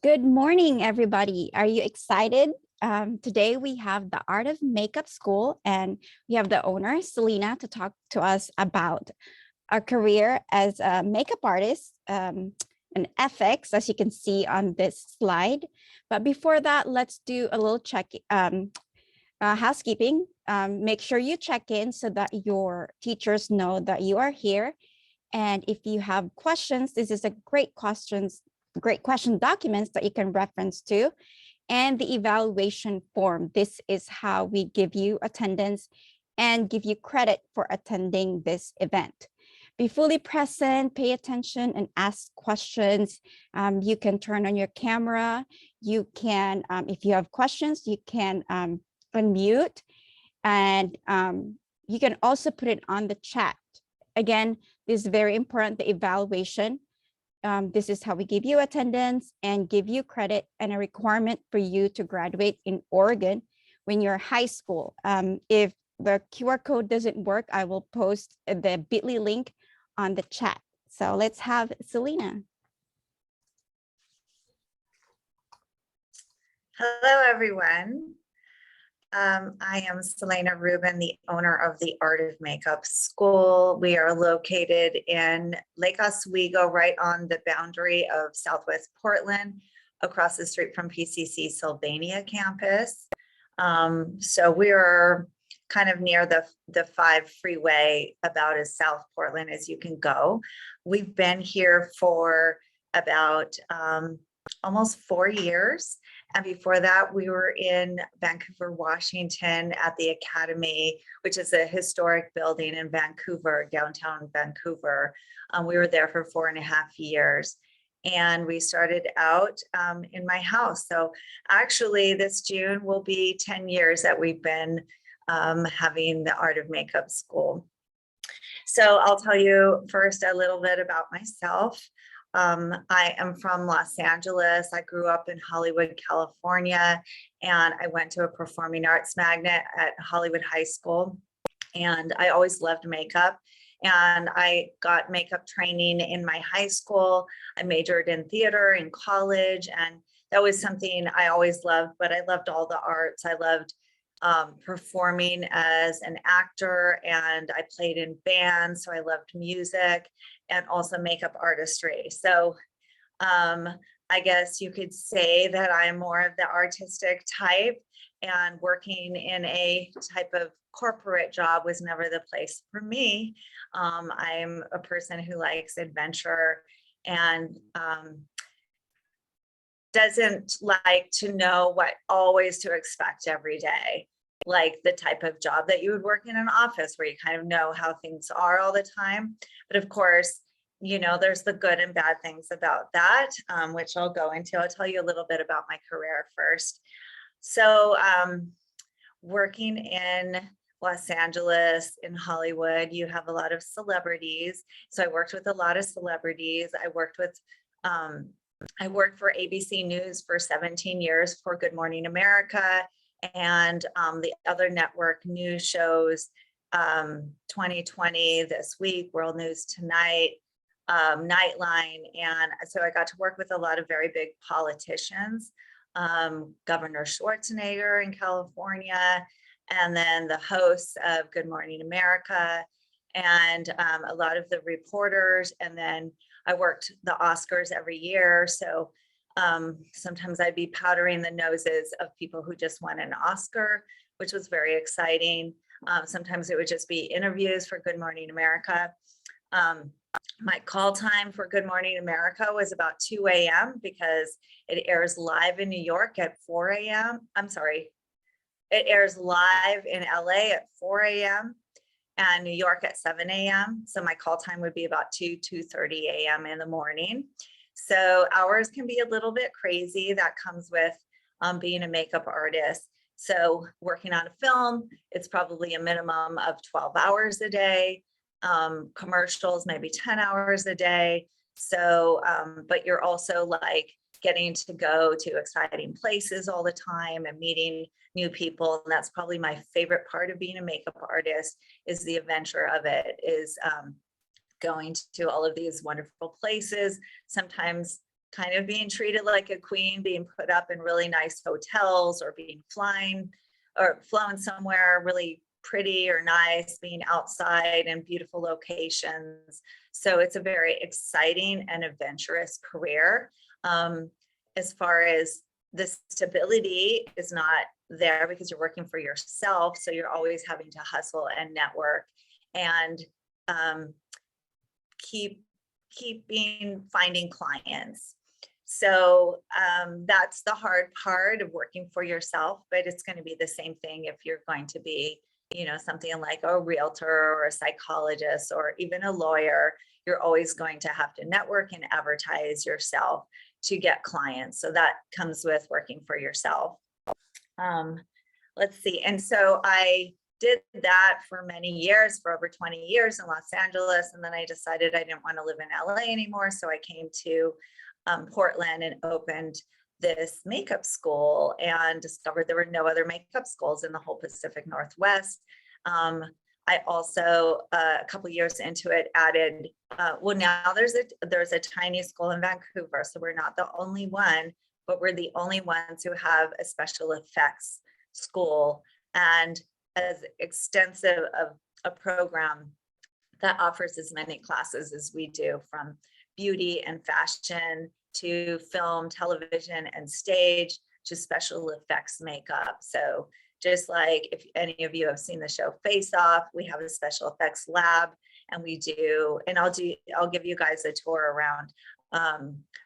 Good morning, everybody. Are you excited? Today we have the Art of Makeup School, and we have the owner, Selena, to talk to us about our career as a makeup artist and ethics, as you can see on this slide. But before that, let's do a little housekeeping. Make sure you check in so that your teachers know that you are here. And if you have questions, this is a great question documents that you can reference to, and the evaluation form. This is how we give you attendance and give you credit for attending this event. Be fully present, pay attention, and ask questions. You can turn on your camera. You can, if you have questions, you can unmute, and you can also put it on the chat. Again, this is very important, the evaluation. This is how we give you attendance and give you credit, and a requirement for you to graduate in Oregon when you're high school. If the QR code doesn't work, I will post the bit.ly link on the chat. So let's have Selena. Hello, everyone. I am Selena Rubin, the owner of the Art of Makeup School. We are located in Lake Oswego, right on the boundary of Southwest Portland, across the street from PCC Sylvania campus. So we are kind of near the 5 freeway, about as South Portland as you can go. We've been here for about almost 4 years. And before that, we were in Vancouver, Washington at the Academy, which is a historic building in Vancouver, downtown Vancouver. We were there for 4.5 years. And we started out in my house. So actually this June will be 10 years that we've been having the Art of Makeup School. So I'll tell you first a little bit about myself. I am from Los Angeles. I grew up in Hollywood, California, and I went to a performing arts magnet at Hollywood High School. And I always loved makeup. And I got makeup training in my high school. I majored in theater in college, and that was something I always loved, but I loved all the arts. I loved performing as an actor, and I played in bands, so I loved music and also makeup artistry. So I guess you could say that I'm more of the artistic type, and working in a type of corporate job was never the place for me. I'm a person who likes adventure and doesn't like to know what always to expect every day, like the type of job that you would work in an office where you kind of know how things are all the time. But of course, you know, there's the good and bad things about that, which I'll go into. I'll tell you a little bit about my career first. So working in Los Angeles, in Hollywood, you have a lot of celebrities. So I worked with a lot of celebrities. I worked for ABC News for 17 years for Good Morning America, and the other network news shows, 2020, This Week, World News Tonight, Nightline. And so I got to work with a lot of very big politicians, Governor Schwarzenegger in California, and then the hosts of Good Morning America, and a lot of the reporters. And then I worked the Oscars every year. So sometimes I'd be powdering the noses of people who just won an Oscar, which was very exciting. Sometimes it would just be interviews for Good Morning America. My call time for Good Morning America was about 2 a.m. because it airs live in New York at 4 a.m. I'm sorry, it airs live in LA at 4 a.m. and New York at 7 a.m. So my call time would be about 2:30 a.m. in the morning. So hours can be a little bit crazy. That comes with being a makeup artist. So working on a film, it's probably a minimum of 12 hours a day. Commercials, maybe 10 hours a day. So, but you're also like getting to go to exciting places all the time and meeting new people. And that's probably my favorite part of being a makeup artist, is the adventure of it, is going to all of these wonderful places, sometimes kind of being treated like a queen, being put up in really nice hotels, or being flown somewhere really pretty or nice, being outside in beautiful locations. So it's a very exciting and adventurous career. As far as the stability is not there because you're working for yourself. So you're always having to hustle and network and finding clients. So that's the hard part of working for yourself, but it's going to be the same thing if you're going to be, something like a realtor or a psychologist or even a lawyer. You're always going to have to network and advertise yourself to get clients. So that comes with working for yourself. Let's see. And so I did that for many years, for over 20 years in Los Angeles. And then I decided I didn't want to live in LA anymore. So I came to Portland and opened this makeup school and discovered there were no other makeup schools in the whole Pacific Northwest. I also, a couple years into it, added, well, now there's a tiny school in Vancouver. So we're not the only one, but we're the only ones who have a special effects school and as extensive of a program that offers as many classes as we do, from beauty and fashion to film, television, and stage to special effects makeup. So just like if any of you have seen the show Face Off, we have a special effects lab, and we do, and I'll give you guys a tour around.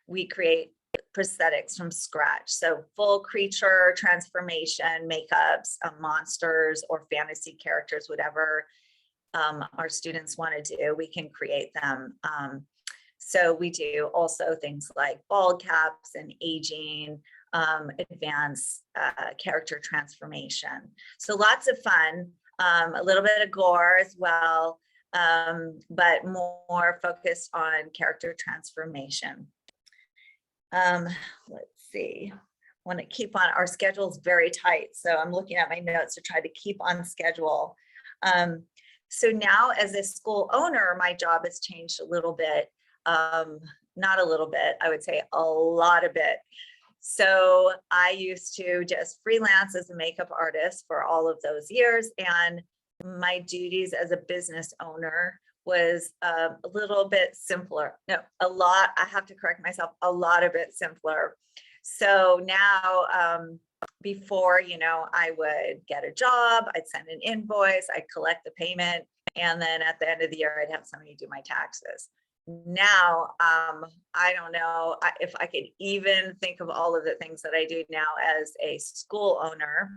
We create prosthetics from scratch. So full creature transformation makeups, monsters or fantasy characters, whatever our students want to do, we can create them. So we do also things like bald caps and aging, advanced character transformation. So lots of fun, a little bit of gore as well, but more focused on character transformation. Let's see. Want to keep on, our schedule is very tight. So I'm looking at my notes to try to keep on schedule. So now as a school owner, my job has changed a little bit. Not a little bit, I would say a lot of it. So I used to just freelance as a makeup artist for all of those years. And my duties as a business owner was a little bit simpler. No, I have to correct myself, a lot of it simpler. So now, before, I would get a job, I'd send an invoice, I'd collect the payment, and then at the end of the year, I'd have somebody do my taxes. Now, I don't know if I could even think of all of the things that I do now as a school owner.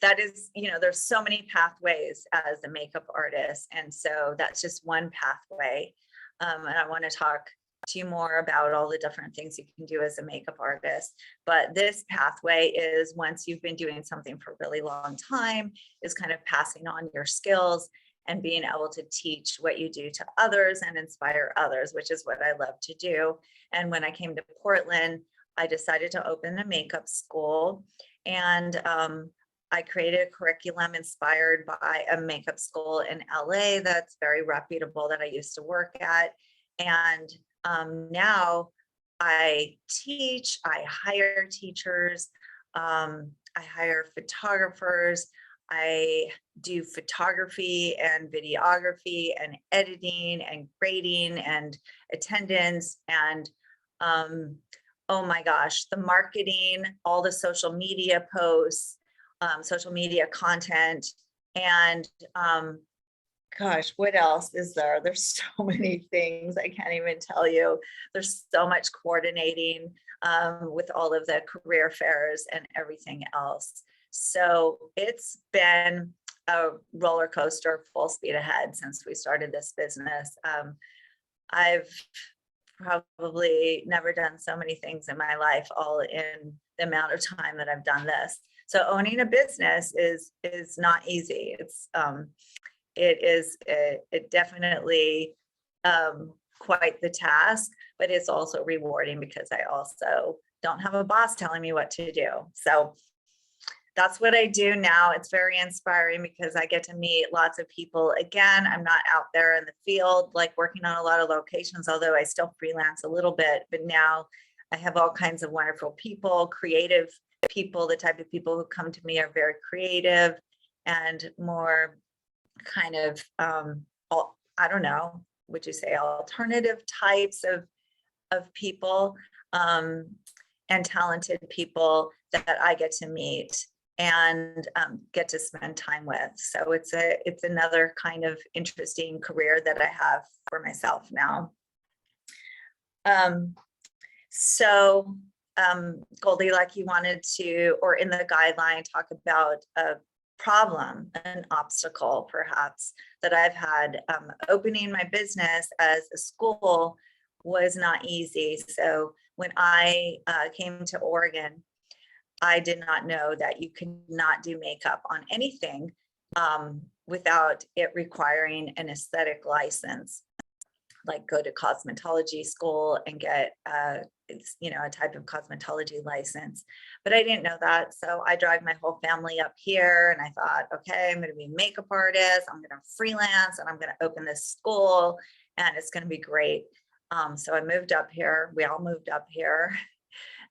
That is, there's so many pathways as a makeup artist. And so that's just one pathway. And I want to talk to you more about all the different things you can do as a makeup artist. But this pathway is, once you've been doing something for a really long time, is kind of passing on your skills and being able to teach what you do to others and inspire others, which is what I love to do. And when I came to Portland, I decided to open a makeup school, and I created a curriculum inspired by a makeup school in LA that's very reputable that I used to work at. And now I teach, I hire teachers, I hire photographers, I do photography and videography and editing and grading and attendance and oh my gosh, the marketing, all the social media posts, social media content, and gosh, what else is there? There's so many things I can't even tell you. There's so much coordinating with all of the career fairs and everything else. So it's been a roller coaster, full speed ahead since we started this business. I've probably never done so many things in my life, all in the amount of time that I've done this. So owning a business is not easy. It definitely quite the task, but it's also rewarding because I also don't have a boss telling me what to do. So that's what I do now. It's very inspiring because I get to meet lots of people. Again, I'm not out there in the field, like working on a lot of locations, although I still freelance a little bit, but now I have all kinds of wonderful people, creative people. The type of people who come to me are very creative and more kind of, I don't know, would you say alternative types of people, and talented people that I get to meet and get to spend time with. So it's another kind of interesting career that I have for myself now. So Goldie, like you wanted to, or in the guideline, talk about a problem, an obstacle perhaps that I've had. Opening my business as a school was not easy. So when I came to Oregon, I did not know that you could not do makeup on anything without it requiring an aesthetic license, like go to cosmetology school and get a type of cosmetology license. But I didn't know that. So I dragged my whole family up here and I thought, okay, I'm going to be a makeup artist. I'm going to freelance and I'm going to open this school and it's going to be great. So I moved up here. We all moved up here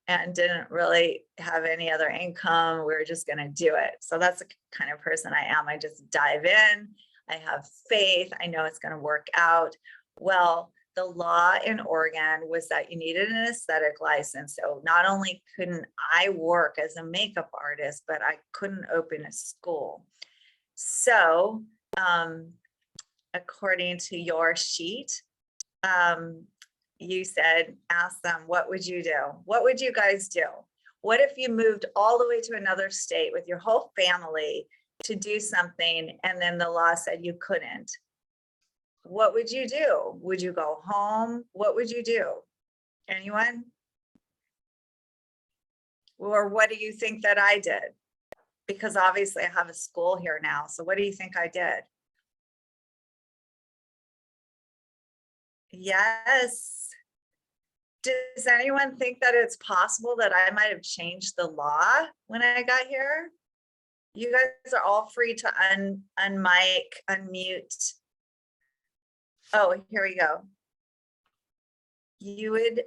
and didn't really have any other income. We were just going to do it. So that's the kind of person I am. I just dive in. I have faith. I know it's going to work out. Well, the law in Oregon was that you needed an aesthetic license. So not only couldn't I work as a makeup artist, but I couldn't open a school. So according to your sheet, you said, ask them, what would you do? What would you guys do? What if you moved all the way to another state with your whole family to do something and then the law said you couldn't? What would you do? Would you go home? What would you do? Anyone? Or what do you think that I did? Because obviously I have a school here now. So what do you think I did? Yes. Does anyone think that it's possible that I might have changed the law when I got here? You guys are all free to unmute. Oh, here we go. You would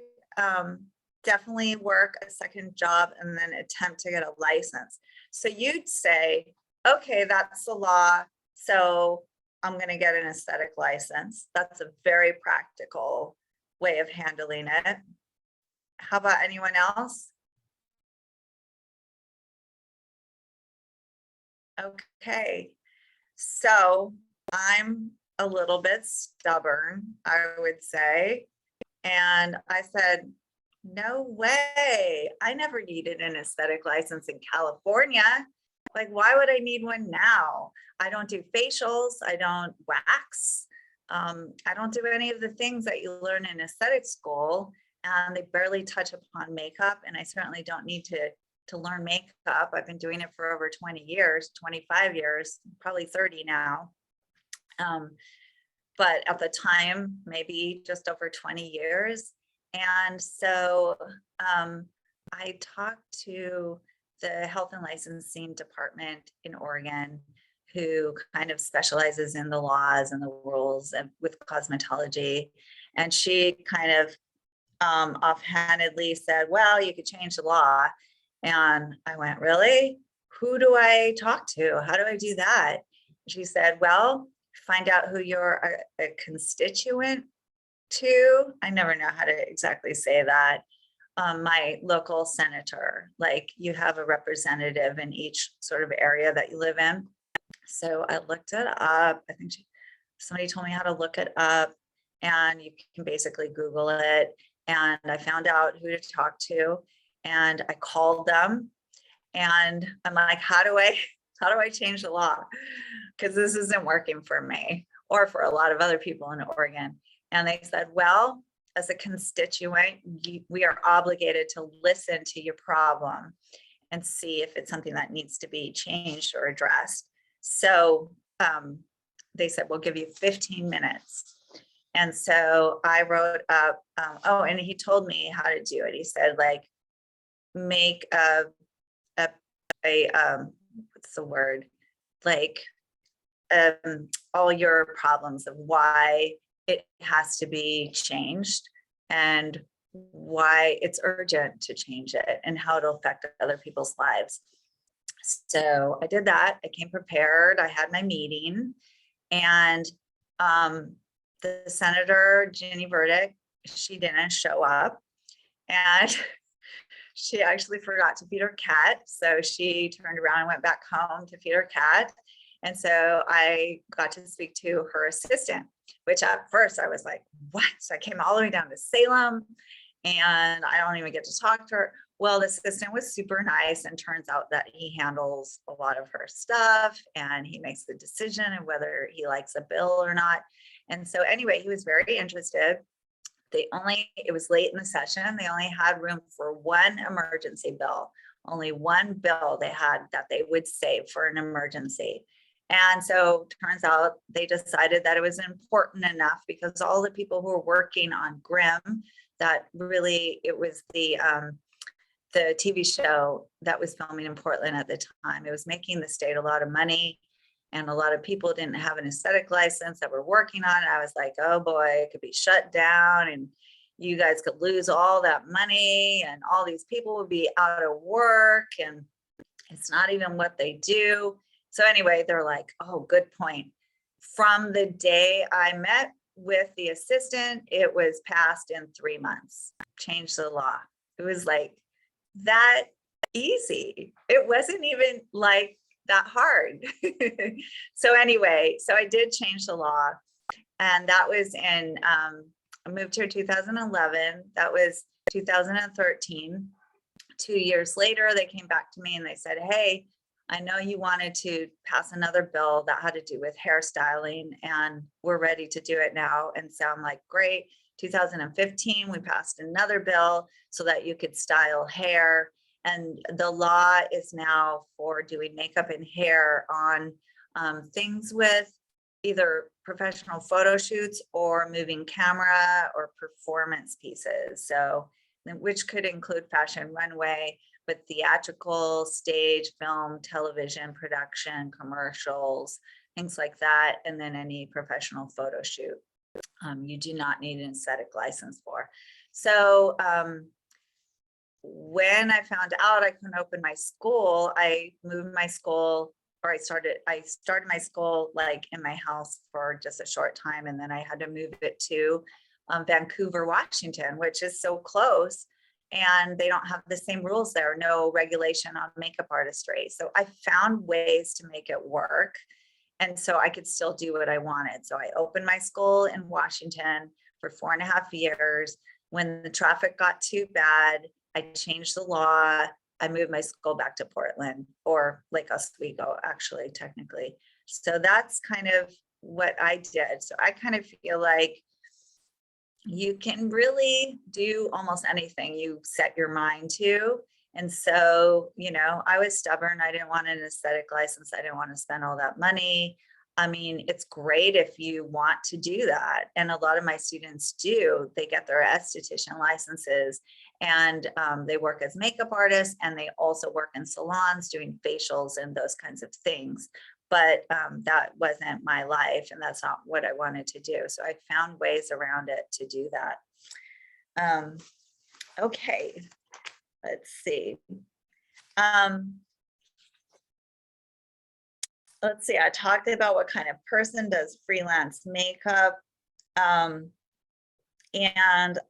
definitely work a second job and then attempt to get a license. So you'd say, okay, that's the law. So I'm going to get an aesthetic license. That's a very practical way of handling it. How about anyone else? Okay, so I'm a little bit stubborn, I would say. And I said, no way. I never needed an aesthetic license in California. Like, why would I need one now? I don't do facials. I don't wax. I don't do any of the things that you learn in aesthetic school. And they barely touch upon makeup. And I certainly don't need to learn makeup. I've been doing it for over 20 years, 25 years, probably 30 now. But at the time, maybe just over 20 years. And so I talked to the health and licensing department in Oregon, who kind of specializes in the laws and the rules and with cosmetology. And she kind of offhandedly said, well, you could change the law. And I went, really? Who do I talk to? How do I do that? She said, well, find out who you're a constituent to. I never know how to exactly say that. My local senator, like you have a representative in each sort of area that you live in. So I looked it up. I think somebody told me how to look it up, and you can basically Google it. And I found out who to talk to, and I called them, and I'm like, how do I change the law? Because this isn't working for me or for a lot of other people in Oregon. And they said, well, as a constituent, we are obligated to listen to your problem and see if it's something that needs to be changed or addressed. So they said, we'll give you 15 minutes. And so I wrote up, and he told me how to do it. He said, like, make a what's the word? Like all your problems of why it has to be changed and why it's urgent to change it and how it'll affect other people's lives. So I did that. I came prepared. I had my meeting, and the Senator Ginny Burdick, she didn't show up, and she actually forgot to feed her cat. So she turned around and went back home to feed her cat. And so I got to speak to her assistant, which at first I was like, what? So I came all the way down to Salem and I don't even get to talk to her. Well, the assistant was super nice, and turns out that he handles a lot of her stuff and he makes the decision of whether he likes a bill or not. And so anyway, he was very interested. It was late in the session. They only had room for one emergency bill, only one bill they had that they would save for an emergency. And so turns out they decided that it was important enough because all the people who were working on Grimm, that really, it was the TV show that was filming in Portland at the time. It was making the state a lot of money, and a lot of people didn't have an aesthetic license that were working on it. I was like, oh boy, it could be shut down and you guys could lose all that money and all these people would be out of work and it's not even what they do. So anyway, they're like, oh, good point. From the day I met with the assistant, it was passed in 3 months, changed the law. It was like that easy. It wasn't even like that hard. So anyway, so I did change the law, and that was in, I moved here 2011. That was 2013. 2 years later, they came back to me and they said, hey, I know you wanted to pass another bill that had to do with hairstyling, and we're ready to do it now. And so I'm like, great. 2015, we passed another bill so that you could style hair. And the law is now for doing makeup and hair on things with either professional photo shoots or moving camera or performance pieces. So, which could include fashion runway, but theatrical, stage, film, television production, commercials, things like that. And then any professional photo shoot. You do not need an aesthetic license for. So, when I found out I couldn't open my school, I moved my school, or I started my school like in my house for just a short time. And then I had to move it to Vancouver, Washington, which is so close. And they don't have the same rules there, no regulation on makeup artistry. So I found ways to make it work. And so I could still do what I wanted. So I opened my school in Washington for 4.5 years. When the traffic got too bad, I changed the law. I moved my school back to Portland, or Lake Oswego, actually, technically. So that's kind of what I did. So I kind of feel like you can really do almost anything you set your mind to. And so, I was stubborn. I didn't want an aesthetic license. I didn't want to spend all that money. I mean, it's great if you want to do that. And a lot of my students do. They get their esthetician licenses, and they work as makeup artists, and they also work in salons doing facials and those kinds of things. But that wasn't my life, and that's not what I wanted to do. So I found ways around it to do that. Okay, let's see. Let's see, I talked about what kind of person does freelance makeup. And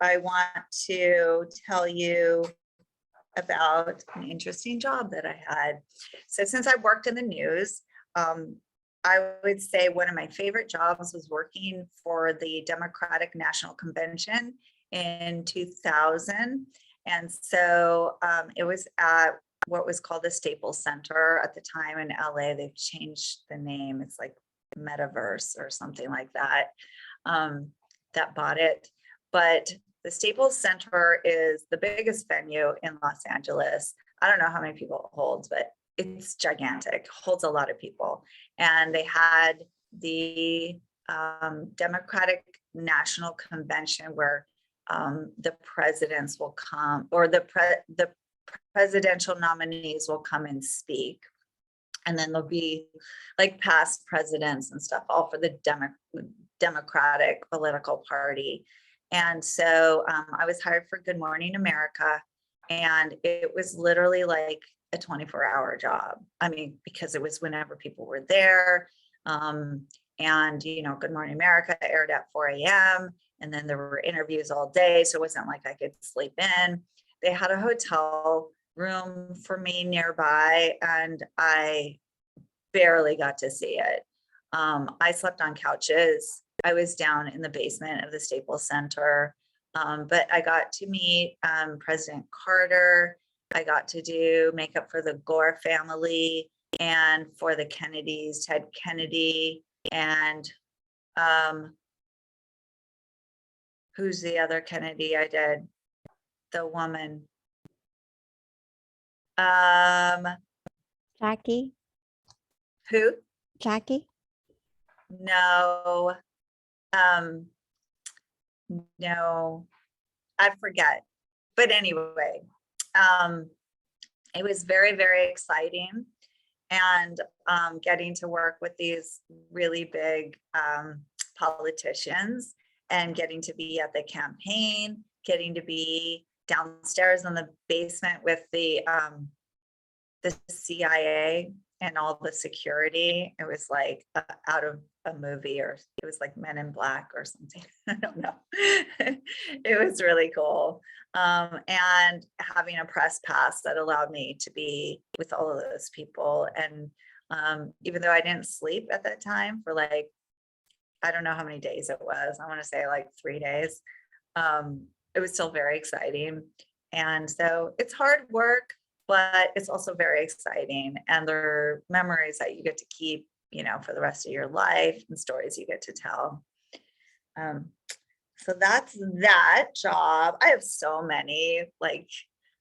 I want to tell you about an interesting job that I had. So since I worked in the news, I would say one of my favorite jobs was working for the Democratic National Convention in 2000. And so it was at what was called the Staples Center at the time in LA. They've changed the name. It's like Metaverse or something like that, that bought it. But the Staples Center is the biggest venue in Los Angeles. I don't know how many people it holds, but it's gigantic, holds a lot of people. And they had the Democratic National Convention where the presidents will come, or the presidential nominees will come and speak. And then there'll be like past presidents and stuff, all for the Democratic political party. And so I was hired for Good Morning America, and it was literally like a 24-hour job. I mean, because it was whenever people were there. And, you know, Good Morning America aired at 4 a.m. And then there were interviews all day. So it wasn't like I could sleep in. They had a hotel room for me nearby, and I barely got to see it. I slept on couches. I was down in the basement of the Staples Center, but I got to meet President Carter. I got to do makeup for the Gore family and for the Kennedys, Ted Kennedy, and who's the other Kennedy I did? The woman. Jackie? Who? Jackie? No. No, I forget. But anyway, it was very, very exciting. And getting to work with these really big politicians, and getting to be at the campaign, getting to be downstairs in the basement with the CIA and all the security. It was like out of a movie, or it was like Men in Black or something. I don't know. It was really cool. And having a press pass that allowed me to be with all of those people. And even though I didn't sleep at that time for like, I don't know how many days it was. I want to say like 3 days. It was still very exciting. And so it's hard work, but it's also very exciting. And there are memories that you get to keep, you know, for the rest of your life, and stories you get to tell. So that's that job. I have so many like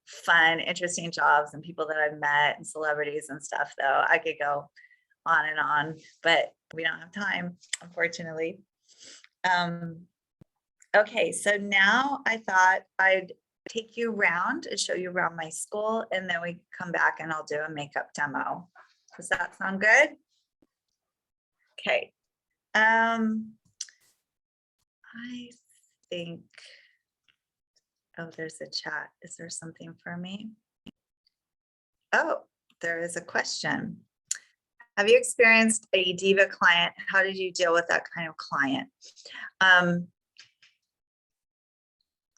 fun, interesting jobs and people that I've met and celebrities and stuff, though. I could go on and on, but we don't have time, unfortunately. Okay, so now I thought I'd take you around and show you around my school, and then we come back and I'll do a makeup demo. Does that sound good? Okay. I think, oh, there's a chat. Is there something for me? Oh, there is a question. Have you experienced a diva client? How did you deal with that kind of client?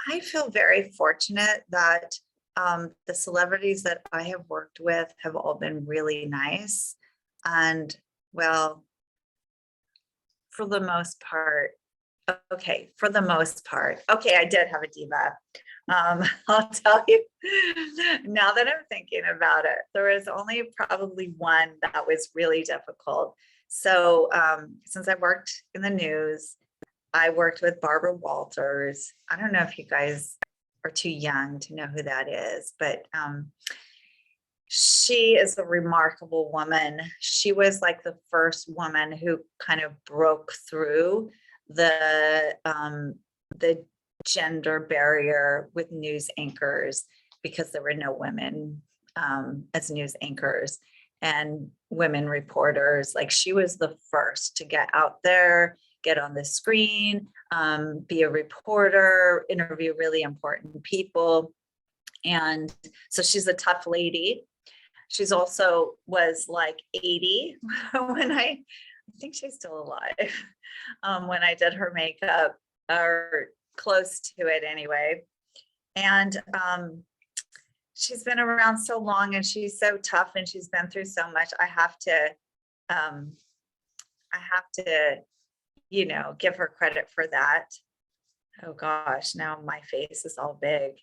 I feel very fortunate that the celebrities that I have worked with have all been really nice. And well, for the most part, okay, for the most part, okay, I did have a diva. I'll tell you, now that I'm thinking about it, there was only probably one that was really difficult. So since I worked in the news, I worked with Barbara Walters. I don't know if you guys are too young to know who that is, but she is a remarkable woman. She was like the first woman who kind of broke through the gender barrier with news anchors, because there were no women as news anchors and women reporters. Like, she was the first to get out there, get on the screen, be a reporter, interview really important people. And so she's a tough lady. She's also was like 80 when I think she's still alive, when I did her makeup, or close to it anyway. And she's been around so long, and she's so tough, and she's been through so much. I have to, you know, give her credit for that. Oh gosh, now my face is all big.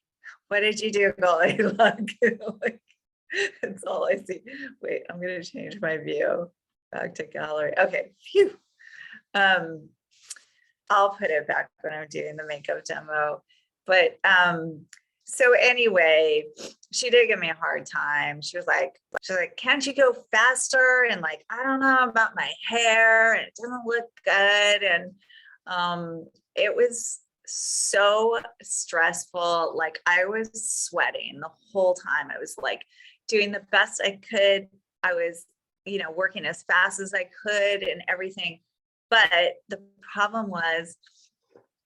What did you do, Golly? Look, it's all I see. Wait, I'm gonna change my view back to gallery. Okay, phew. I'll put it back when I'm doing the makeup demo. But so anyway, she did give me a hard time. She was like, can't you go faster? And like, I don't know about my hair, and it doesn't look good. And it was so stressful. Like I was sweating the whole time. I was like doing the best I could. I was, working as fast as I could and everything. But the problem was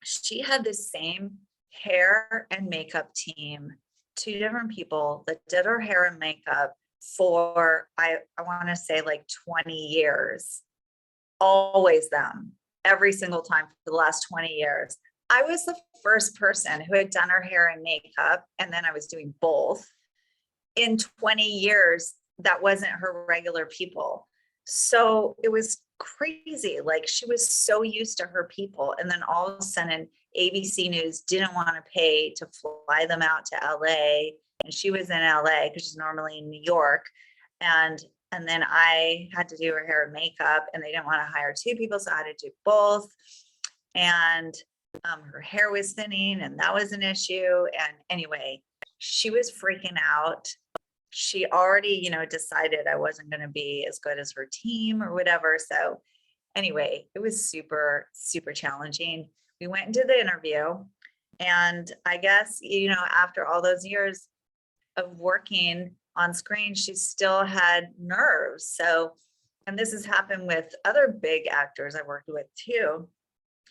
she had the same hair and makeup team, two different people that did her hair and makeup for, I want to say like 20 years, always them, every single time for the last 20 years. I was the first person who had done her hair and makeup, and then I was doing both in 20 years. That wasn't her regular people. So it was crazy. Like she was so used to her people. And then all of a sudden, ABC News didn't want to pay to fly them out to LA. And she was in LA because she's normally in New York. And then I had to do her hair and makeup, and they didn't want to hire two people. So I had to do both. And her hair was thinning, and that was an issue. And anyway, she was freaking out. She already, decided I wasn't going to be as good as her team or whatever. So anyway, it was super, super challenging. We went into the interview, and I guess, after all those years of working on screen, she still had nerves. So, and this has happened with other big actors I worked with too.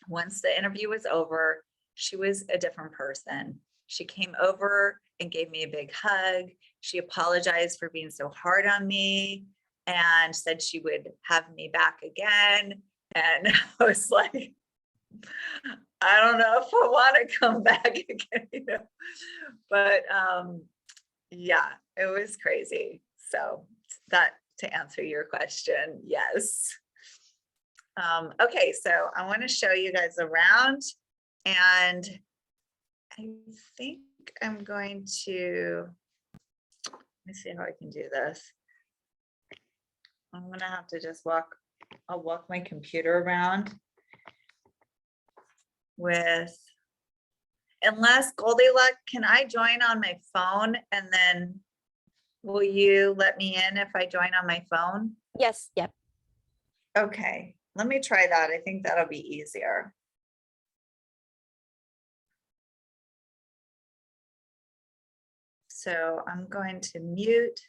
Once the interview was over, she was a different person. She came over and gave me a big hug. She apologized for being so hard on me and said she would have me back again. And I was like, I don't know if I want to come back again, but yeah, it was crazy. So that, to answer your question, yes. Okay, so I want to show you guys around, and I think I'm going to, let me see how I can do this. I'm going to have to just I'll walk my computer around with, unless Goldilocks, can I join on my phone, and then will you let me in if I join on my phone? Yes. Yep. Okay, let me try that. I think that'll be easier. So I'm going to mute.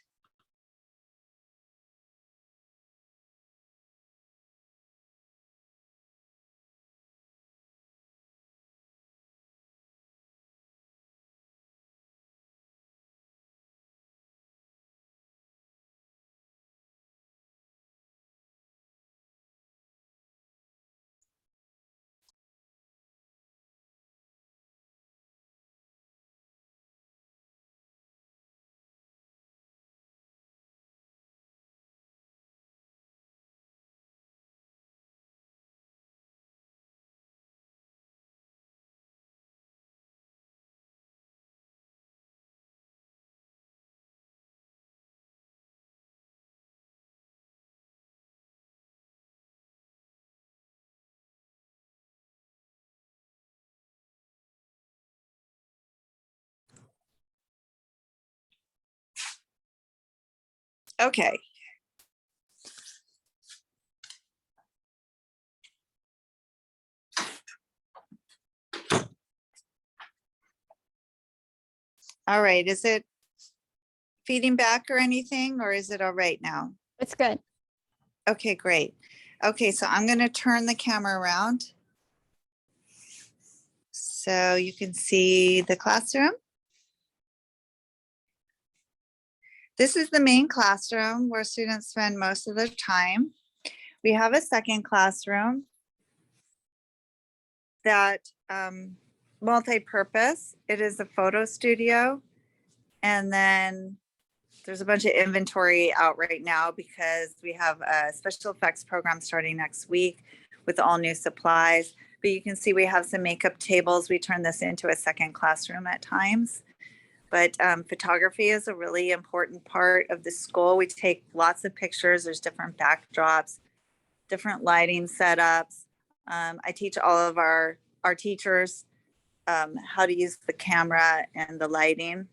Okay. All right, is it feeding back or anything, or is it all right now? It's good. Okay, great. Okay, so I'm going to turn the camera around so you can see the classroom. This is the main classroom where students spend most of their time. We have a second classroom that multi-purpose. It is a photo studio, and then there's a bunch of inventory out right now because we have a special effects program starting next week with all new supplies. But you can see we have some makeup tables. We turn this into a second classroom at times. But photography is a really important part of the school. We take lots of pictures. There's different backdrops, different lighting setups. I teach all of our teachers how to use the camera and the lighting.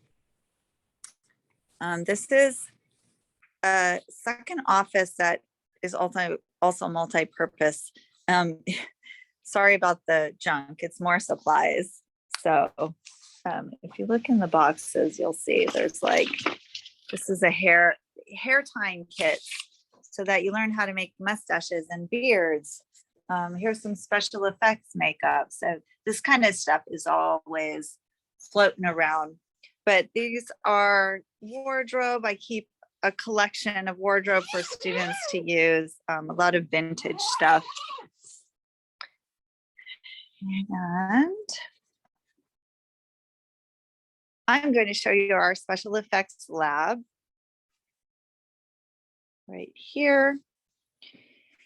This is a second office that is also multi-purpose. sorry about the junk. It's more supplies. So if you look in the boxes, you'll see there's like, this is a hair tying kit so that you learn how to make mustaches and beards. Here's some special effects makeup. So this kind of stuff is always floating around. But these are wardrobe. I keep a collection of wardrobe for students to use, a lot of vintage stuff. And I'm going to show you our special effects lab right here.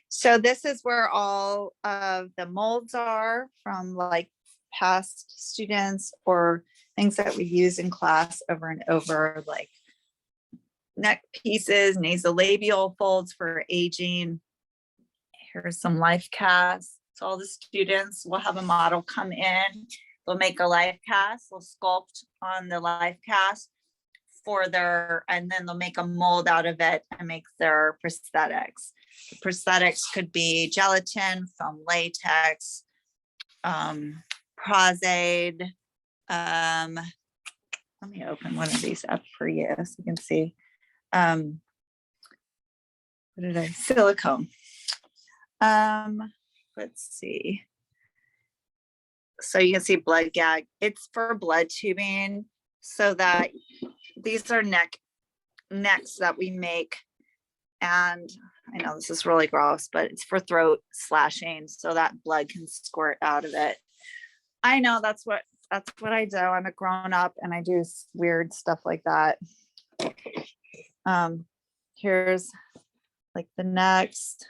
So this is where all of the molds are from like past students or things that we use in class over and over, like neck pieces, nasolabial folds for aging. Here's some life casts. So all the students will have a model come in, they'll make a life cast, they'll sculpt on the life cast for their, and then they'll make a mold out of it and make their prosthetics. The prosthetics could be gelatin, foam latex, prosade. Let me open one of these up for you so you can see. Silicone. Let's see. So you can see blood gag. It's for blood tubing, so that these are necks that we make. And I know this is really gross, but it's for throat slashing so that blood can squirt out of it. I know that's what I do. I'm a grown up and I do weird stuff like that. Here's like the next.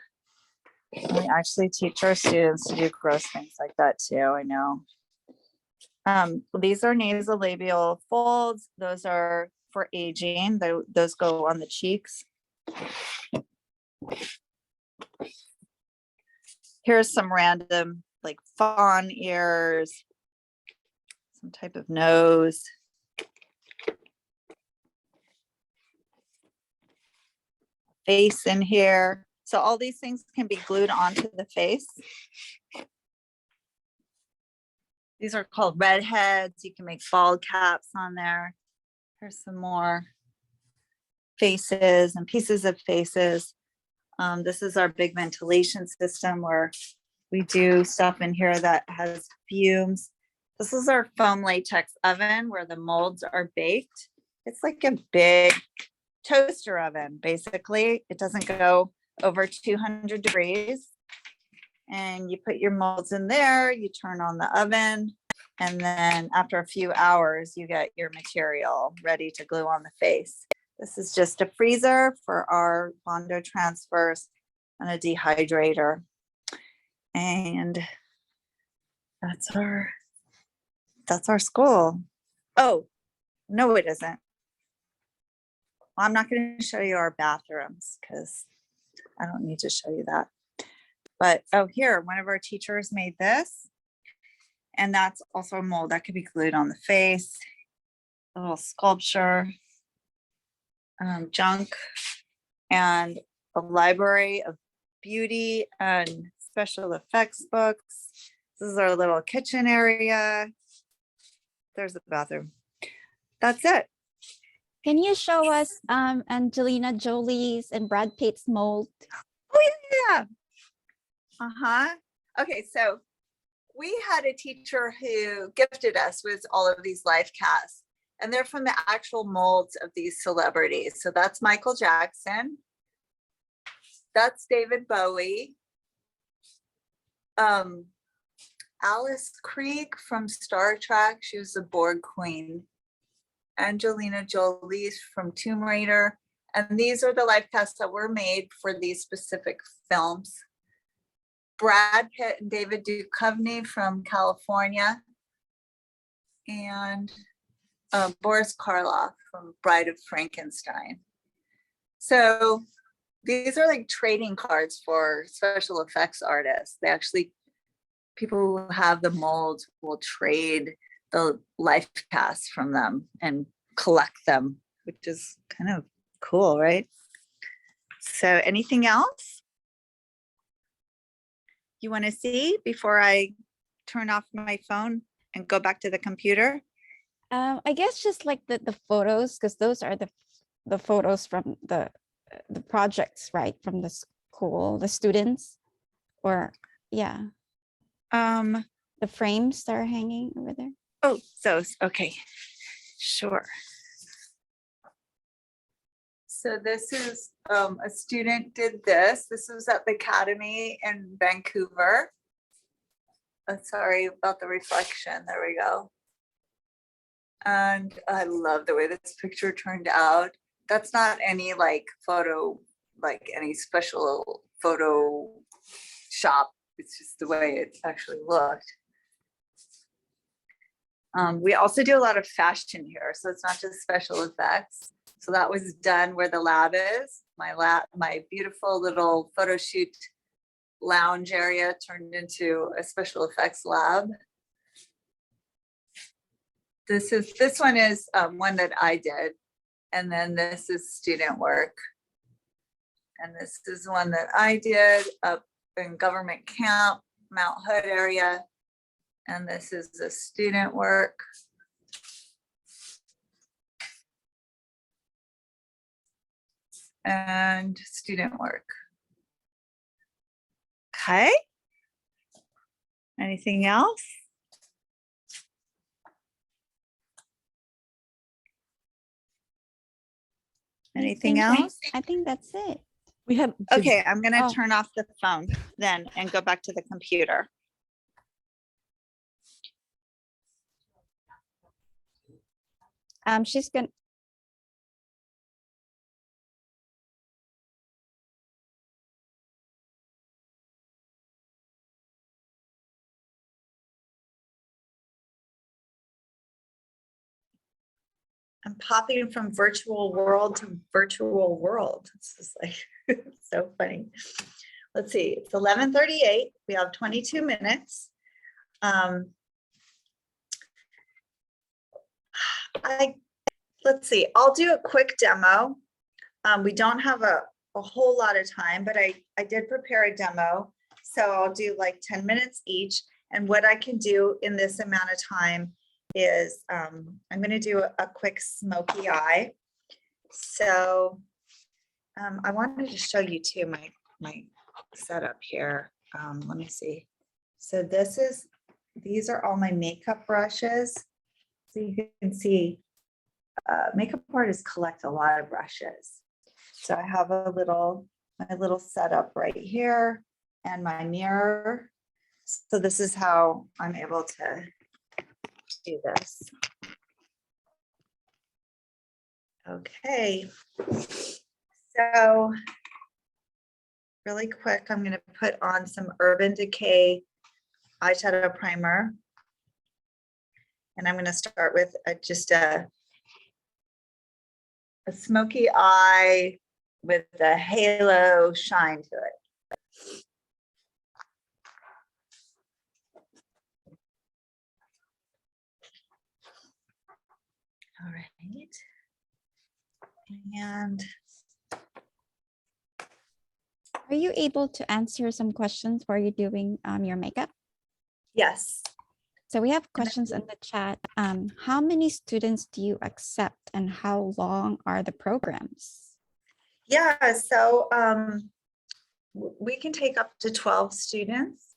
We actually teach our students to do gross things like that too. I know. These are nasolabial folds. Those are for aging. Those go on the cheeks. Here's some random like fawn ears, some type of nose. Face in here. So all these things can be glued onto the face. These are called redheads. You can make bald caps on there. Here's some more faces and pieces of faces. This is our big ventilation system where we do stuff in here that has fumes. This is our foam latex oven where the molds are baked. It's like a big toaster oven, basically. It doesn't go over 200 degrees. And you put your molds in there, you turn on the oven, and then after a few hours, you get your material ready to glue on the face. This is just a freezer for our Bondo transfers and a dehydrator. And that's our school. Oh, no, it isn't. Well, I'm not going to show you our bathrooms because I don't need to show you that. But oh, here, one of our teachers made this. And that's also a mold that could be glued on the face. A little sculpture. Junk, and a library of beauty and special effects books. This is our little kitchen area. There's the bathroom. That's it. Can you show us Angelina Jolie's and Brad Pitt's mold? Oh yeah. Okay, so we had a teacher who gifted us with all of these life casts. And they're from the actual molds of these celebrities. So that's Michael Jackson. That's David Bowie. Alice Krieg from Star Trek. She was the Borg Queen. Angelina Jolie from Tomb Raider. And these are the life casts that were made for these specific films. Brad Pitt and David Duchovny from California. And Boris Karloff from Bride of Frankenstein. So these are like trading cards for special effects artists. They actually, people who have the molds will trade the life casts from them and collect them, which is kind of cool, right? So anything else? you want to see before I turn off my phone and go back to the computer? I guess just like the photos, because those are the photos from the projects, right? From the school, the students, or yeah, Um, the frames that are hanging over there. oh, those, okay, sure. So this is, a student did this. This was at the Academy in Vancouver. Sorry about the reflection. There we go. And I love the way this picture turned out. That's not any like photo, like any special photo shop. It's just the way it actually looked. We also do a lot of fashion here, so it's not just special effects. So that was done where the lab is. My beautiful little photo shoot lounge area turned into a special effects lab. This one is one that I did, and then this is student work. And this is one that I did up in government camp, Mount Hood area. And this is the student work. And student work. Okay. Anything else? Anything else? I think that's it. We have. Okay, I'm gonna Oh. turn off the phone then and go back to the computer. She's gonna. I'm popping from virtual world to virtual world. It's just like so funny. Let's see, it's 11:38. We have 22 minutes. Let's see, I'll do a quick demo. We don't have a whole lot of time, but I did prepare a demo. So I'll do like 10 minutes each. And what I can do in this amount of time is I'm going to do a quick smoky eye. So I wanted to show you too my setup here. Let me see. So these are all my makeup brushes. So you can see makeup artists collect a lot of brushes. So I have my little setup right here and my mirror. So this is how I'm able to do this. Okay. So really quick, I'm going to put on some Urban Decay eyeshadow primer. And I'm going to start with just a smoky eye with the halo shine to it. All right. And Are you able to answer some questions while you're doing your makeup? yes, So we have questions in the chat. How many students do you accept and how long are the programs? yeah, so we can take up to 12 students.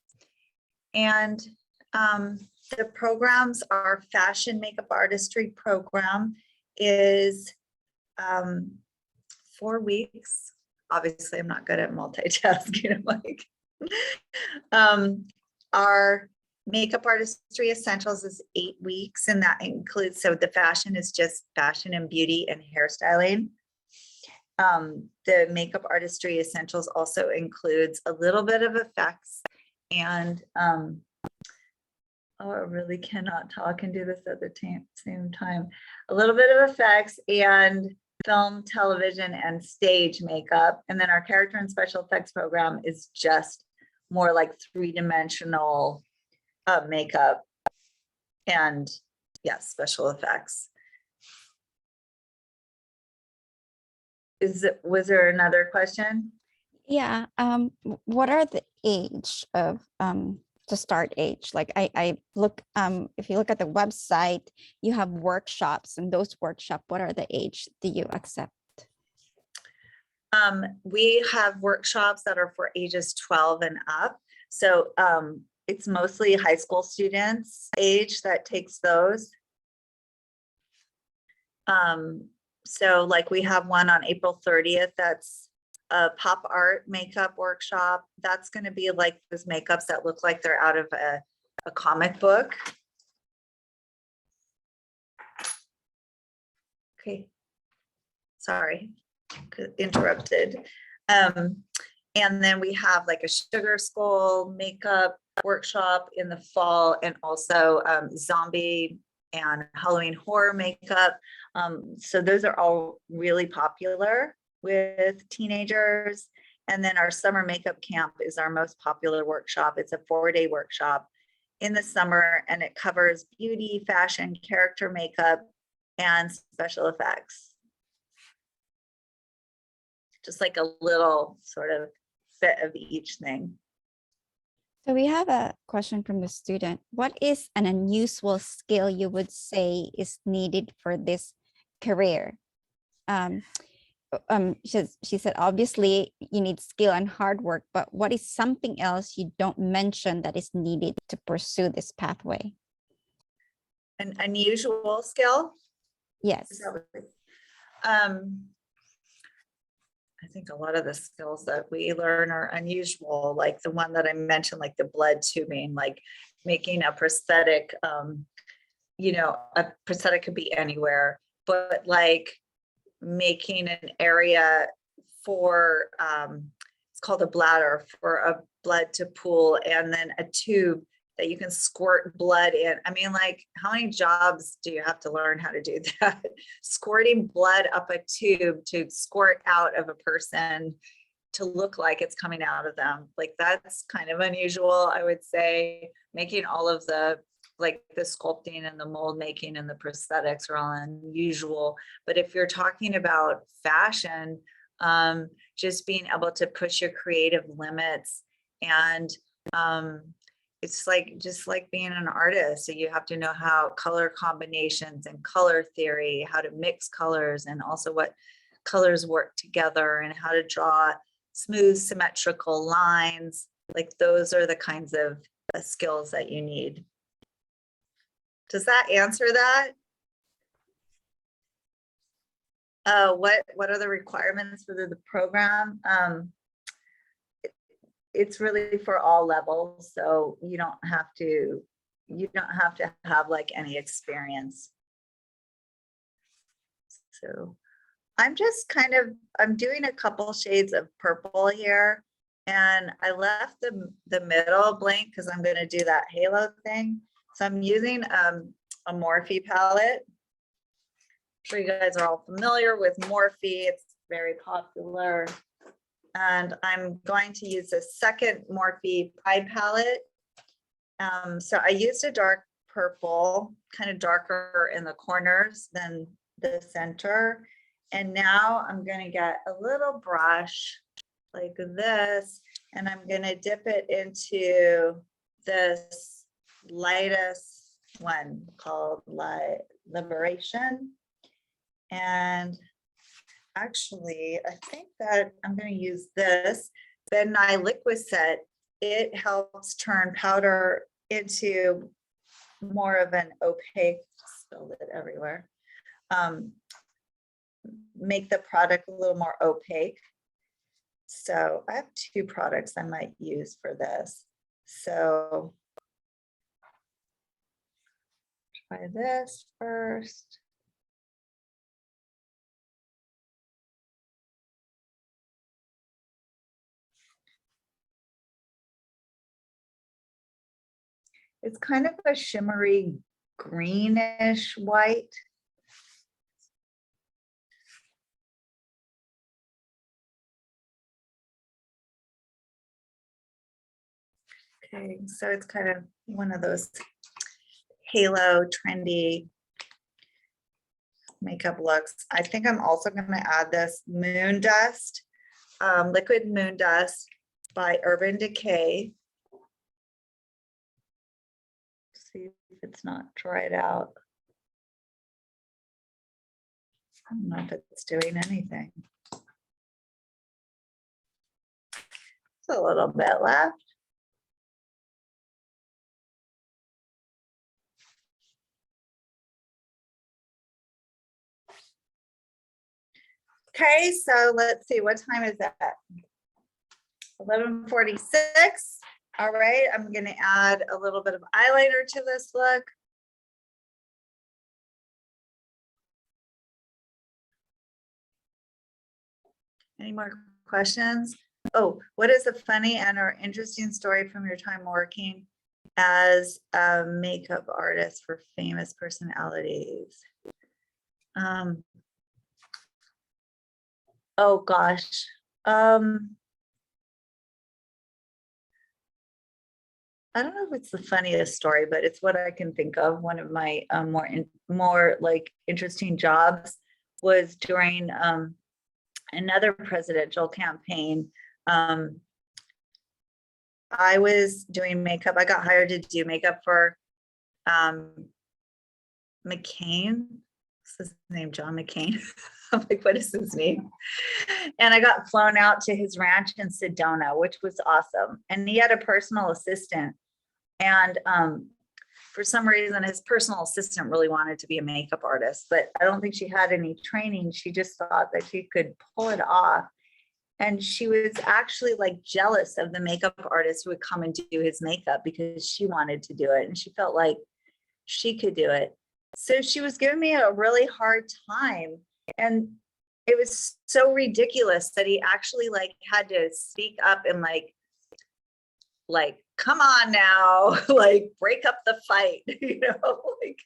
And the programs, our fashion makeup artistry program is 4 weeks. Obviously, I'm not good at multitasking. Our makeup artistry essentials is 8 weeks, and that includes, so the fashion is just fashion and beauty and hairstyling. The makeup artistry essentials also includes a little bit of effects and oh, I really cannot talk and do this at the same time. A little bit of effects and film, television, and stage makeup. And then our character and special effects program is just more like 3-dimensional makeup and yes, special effects. Was there another question? Yeah. What are the age of to start age? Like I look if you look at the website, you have workshops, and those workshop, what are the age do you accept? We have workshops that are for ages 12 and up. So it's mostly high school students age that takes those. So like we have one on April 30th, that's a pop art makeup workshop. That's going to be like those makeups that look like they're out of a comic book. Okay. Sorry, interrupted. And then we have like a sugar skull makeup workshop in the fall, and also zombie and Halloween horror makeup. So those are all really popular with teenagers. And then our summer makeup camp is our most popular workshop. It's a 4-day workshop in the summer, and it covers beauty, fashion, character makeup, and special effects. Just like a little sort of bit of each thing. So we have a question from the student. What is an unusual skill you would say is needed for this career? She said, obviously you need skill and hard work, but what is something else you don't mention that is needed to pursue this pathway? An unusual skill? Yes. Is that what- I think a lot of the skills that we learn are unusual, like the one that I mentioned, like the blood tubing, like making a prosthetic. You know, a prosthetic could be anywhere, but like making an area for, it's called a bladder, for a blood to pool, and then a tube that you can squirt blood in. I mean, like, how many jobs do you have to learn how to do that? Squirting blood up a tube to squirt out of a person to look like it's coming out of them. Like, that's kind of unusual, I would say. Making all of the, like the sculpting and the mold making and the prosthetics are all unusual. But if you're talking about fashion, just being able to push your creative limits, and it's like just like being an artist. So you have to know how color combinations and color theory, how to mix colors, and also what colors work together, and how to draw smooth symmetrical lines. Like, those are the kinds of skills that you need. Does that answer that? What are the requirements for the program? It's really for all levels, so you don't have to have like any experience. So I'm just I'm doing a couple shades of purple here, and I left the middle blank because I'm going to do that halo thing. So I'm using a Morphe palette. I'm sure you guys are all familiar with Morphe. It's very popular. And I'm going to use the second Morphe Pride palette. So I used a dark purple, kind of darker in the corners than the center. And now I'm going to get a little brush like this, and I'm going to dip it into this lightest one called Liberation. And actually, I think that I'm going to use this Ben Nye Liquid Set. It helps turn powder into more of an opaque, spilled it everywhere, make the product a little more opaque. So I have 2 products I might use for this. So try this first. It's kind of a shimmery greenish white. Okay, so it's kind of one of those halo trendy makeup looks. I think I'm also going to add this moon dust Liquid Moon Dust by Urban Decay. See if it's not dried out. I don't know if it's doing anything. It's a little bit left. Okay, so let's see, what time is that? 11:46. All right, I'm gonna add a little bit of eyeliner to this look. Any more questions? Oh, what is a funny and or interesting story from your time working as a makeup artist for famous personalities? Oh gosh. I don't know if it's the funniest story, but it's what I can think of. One of my more like interesting jobs was during another presidential campaign. I was doing makeup. I got hired to do makeup for McCain. What's his name? John McCain. I'm like, what is his name? And I got flown out to his ranch in Sedona, which was awesome. And he had a personal assistant. And for some reason, his personal assistant really wanted to be a makeup artist, but I don't think she had any training. She just thought that she could pull it off. And she was actually like jealous of the makeup artist who would come and do his makeup because she wanted to do it and she felt like she could do it. So she was giving me a really hard time. And it was so ridiculous that he actually like had to speak up and like, come on now, like break up the fight, you know, like,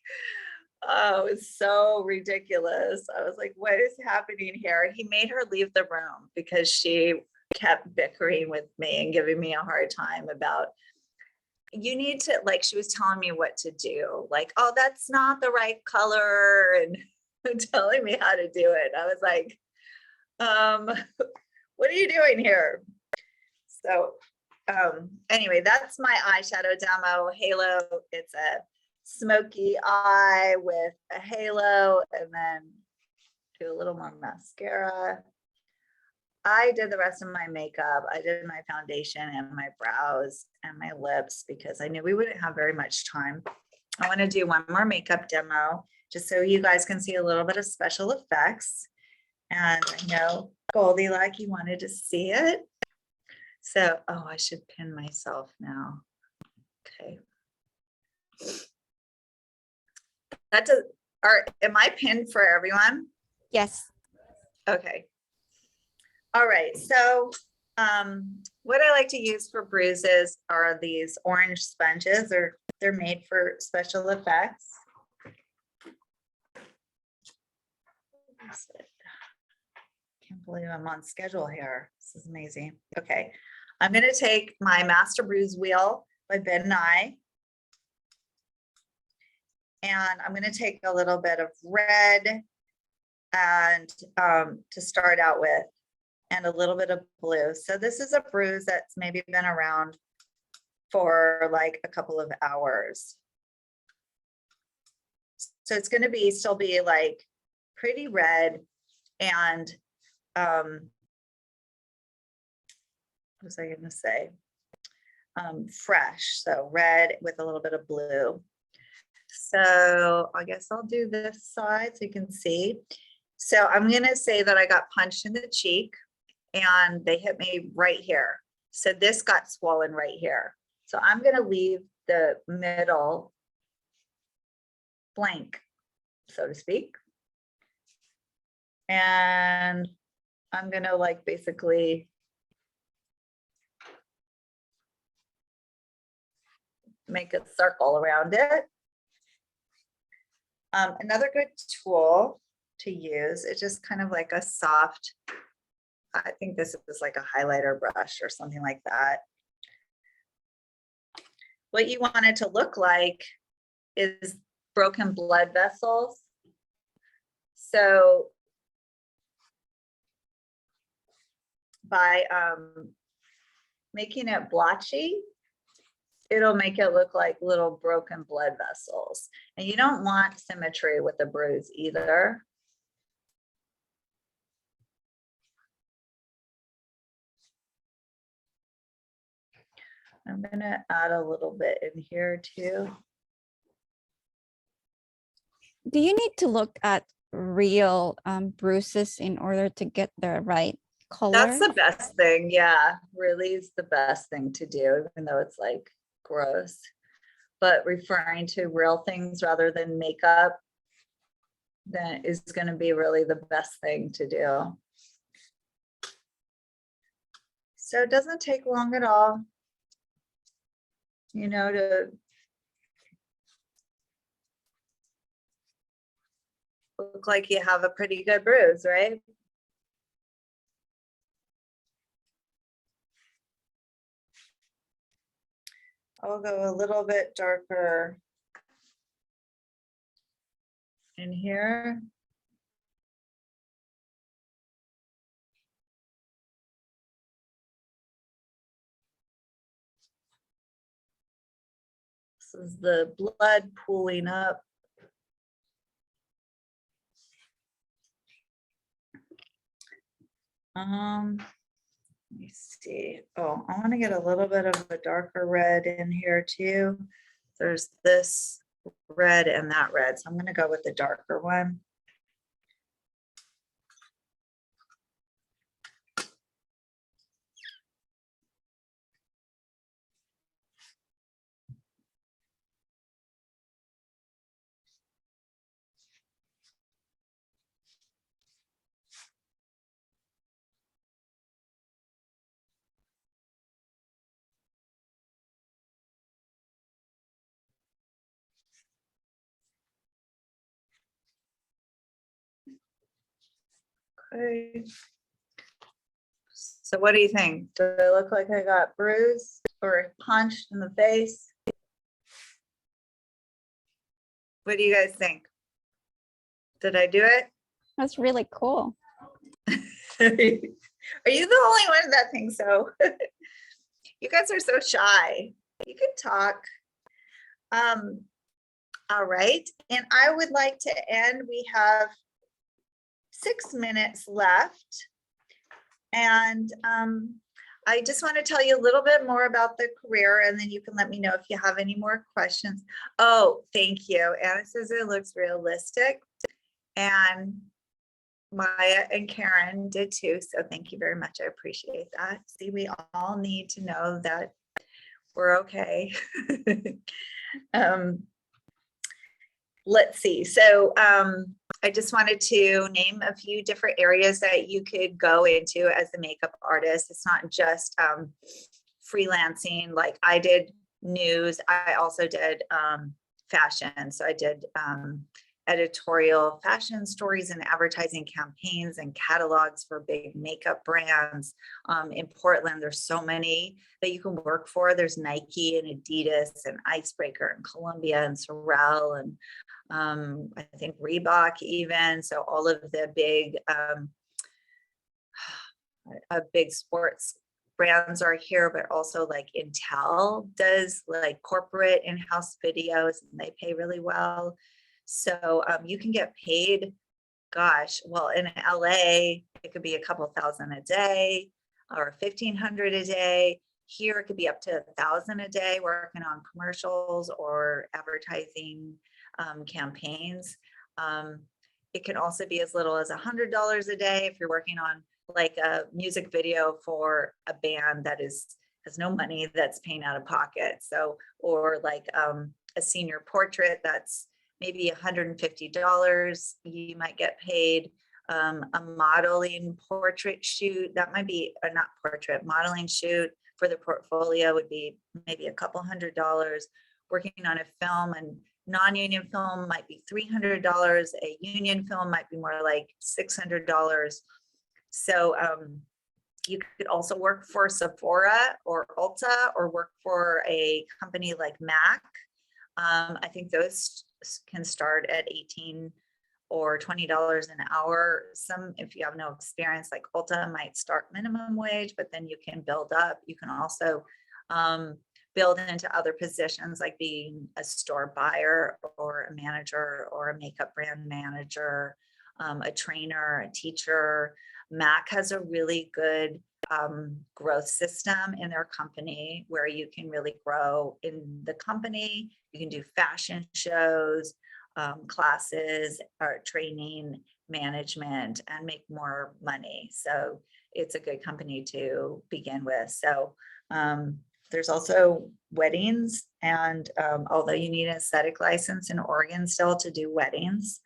oh, it's so ridiculous. I was like, what is happening here? He made her leave the room because she kept bickering with me and giving me a hard time about, you need to, like, she was telling me what to do. Like, oh, that's not the right color. And telling me how to do it. I was like, what are you doing here? So anyway, that's my eyeshadow demo. Halo, it's a smoky eye with a halo, and then do a little more mascara. I did the rest of my makeup. I did my foundation and my brows and my lips because I knew we wouldn't have very much time. I want to do one more makeup demo just so you guys can see a little bit of special effects. And I know Goldie, like, you wanted to see it. So, oh, I should pin myself now. Okay. That does, am I pinned for everyone? Yes. Okay. All right. So what I like to use for bruises are these orange sponges, or they're made for special effects. Can't believe I'm on schedule here. This is amazing. Okay. I'm going to take my Master Bruise Wheel by Ben Nye. And I'm going to take a little bit of red and to start out with, and a little bit of blue. So this is a bruise that's maybe been around for like a couple of hours. So it's going to be still be like pretty red and what was I going to say? Fresh. So red with a little bit of blue. So I guess I'll do this side so you can see. So I'm going to say that I got punched in the cheek and they hit me right here. So this got swollen right here. So I'm going to leave the middle blank, so to speak. And I'm going to like basically make a circle around it. Another good tool to use is just kind of like a soft, I think this is like a highlighter brush or something like that. What you want it to look like is broken blood vessels. So by making it blotchy, it'll make it look like little broken blood vessels. And you don't want symmetry with a bruise either. I'm gonna add a little bit in here too. Do you need to look at real bruises in order to get the right color? That's the best thing. Yeah, really is the best thing to do, even though it's like gross. But referring to real things rather than makeup, that is going to be really the best thing to do. So it doesn't take long at all, you know, to look like you have a pretty good bruise, right? I'll go a little bit darker in here. This is the blood pooling up. Let me see. Oh, I want to get a little bit of a darker red in here too. There's this red and that red, so I'm going to go with the darker one. Okay. So what do you think? Do I look like I got bruised or punched in the face? What do you guys think? Did I do it? That's really cool. Are you the only one that thinks so? You guys are so shy. You can talk. All right. And I would like to end. We have 6 minutes left. And I just want to tell you a little bit more about the career, and then you can let me know if you have any more questions. Oh, thank you. Anna says it looks realistic. And Maya and Karen did too. So thank you very much. I appreciate that. See, we all need to know that we're okay. Let's see. So I just wanted to name a few different areas that you could go into as a makeup artist. It's not just freelancing. Like I did news. I also did fashion. So I did editorial fashion stories and advertising campaigns and catalogs for big makeup brands. In Portland, there's so many that you can work for. There's Nike and Adidas and Icebreaker and Columbia and Sorel and I think Reebok even. So all of the big sports brands are here, but also like Intel does like corporate in-house videos and they pay really well. So you can get paid, gosh, well, in LA, it could be a couple thousand a day or 1,500 a day. Here, it could be up to 1,000 a day working on commercials or advertising campaigns. It can also be as little as $100 a day if you're working on like a music video for a band that has no money that's paying out of pocket. So, or like a senior portrait that's maybe $150, you might get paid. A modeling portrait shoot, that might be, not portrait, modeling shoot for the portfolio would be maybe a couple $100. Working on a film and non-union film might be $300. A union film might be more like $600. So you could also work for Sephora or Ulta or work for a company like MAC. I think those can start at $18 or $20 an hour. Some, if you have no experience, like Ulta might start minimum wage, but then you can build up. You can also build into other positions like being a store buyer or a manager or a makeup brand manager, a trainer, a teacher. Mac has a really good growth system in their company where you can really grow in the company. You can do fashion shows, classes, or training, management, and make more money. So it's a good company to begin with. So there's also weddings, and although you need an aesthetic license in Oregon still to do weddings,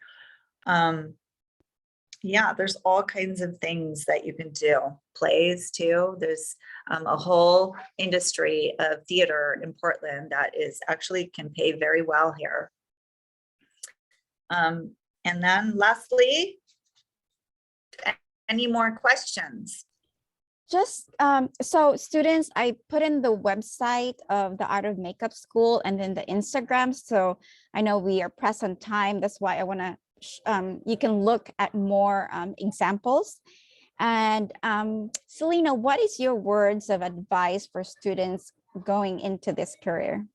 yeah, there's all kinds of things that you can do. Plays too. There's a whole industry of theater in Portland that is actually can pay very well here. And then lastly, any more questions? Just so students, I put in the website of the Art of Makeup School and then the Instagram. So I know we are pressed on time. That's why I want to, you can look at more examples. And Selena, what is your words of advice for students going into this career?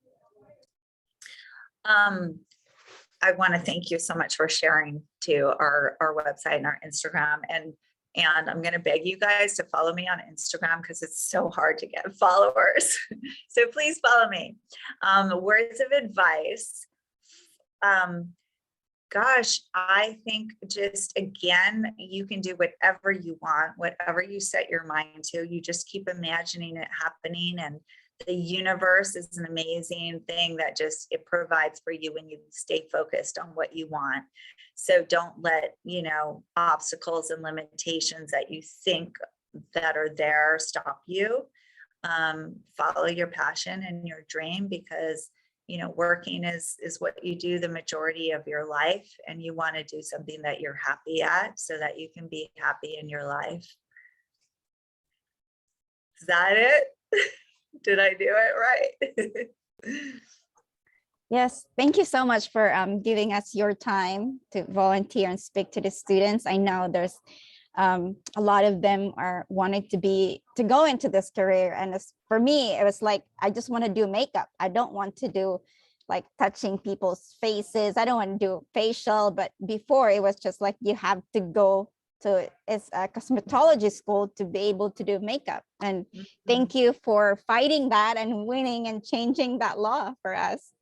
I want to thank you so much for sharing to our website and our Instagram. And I'm going to beg you guys to follow me on Instagram because it's so hard to get followers. So please follow me. Words of advice. Gosh, I think just again, you can do whatever you want, whatever you set your mind to. You just keep imagining it happening, and the universe is an amazing thing that just it provides for you when you stay focused on what you want. So don't let, you know, obstacles and limitations that you think that are there stop you. Follow your passion and your dream, because you know, working is what you do the majority of your life, and you want to do something that you're happy at so that you can be happy in your life. Is that it? Did I do it right? Yes, thank you so much for giving us your time to volunteer and speak to the students. I know there's a lot of them are wanting to go into this career, and for me it was like I just want to do makeup. I don't want to do like touching people's faces. I don't want to do facial, but before it was just like you have to go to it's a cosmetology school to be able to do makeup. And thank you for fighting that and winning and changing that law for us.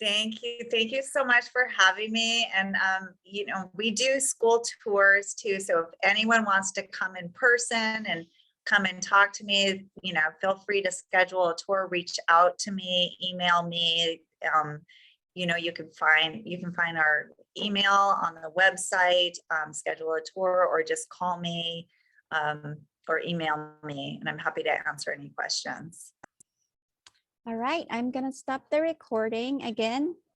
Thank you. Thank you so much for having me. And, you know, we do school tours too. So if anyone wants to come in person and come and talk to me, you know, feel free to schedule a tour, reach out to me, email me. You know, you can find our email on the website, schedule a tour, or just call me or email me, and I'm happy to answer any questions. All right, I'm going to stop the recording again.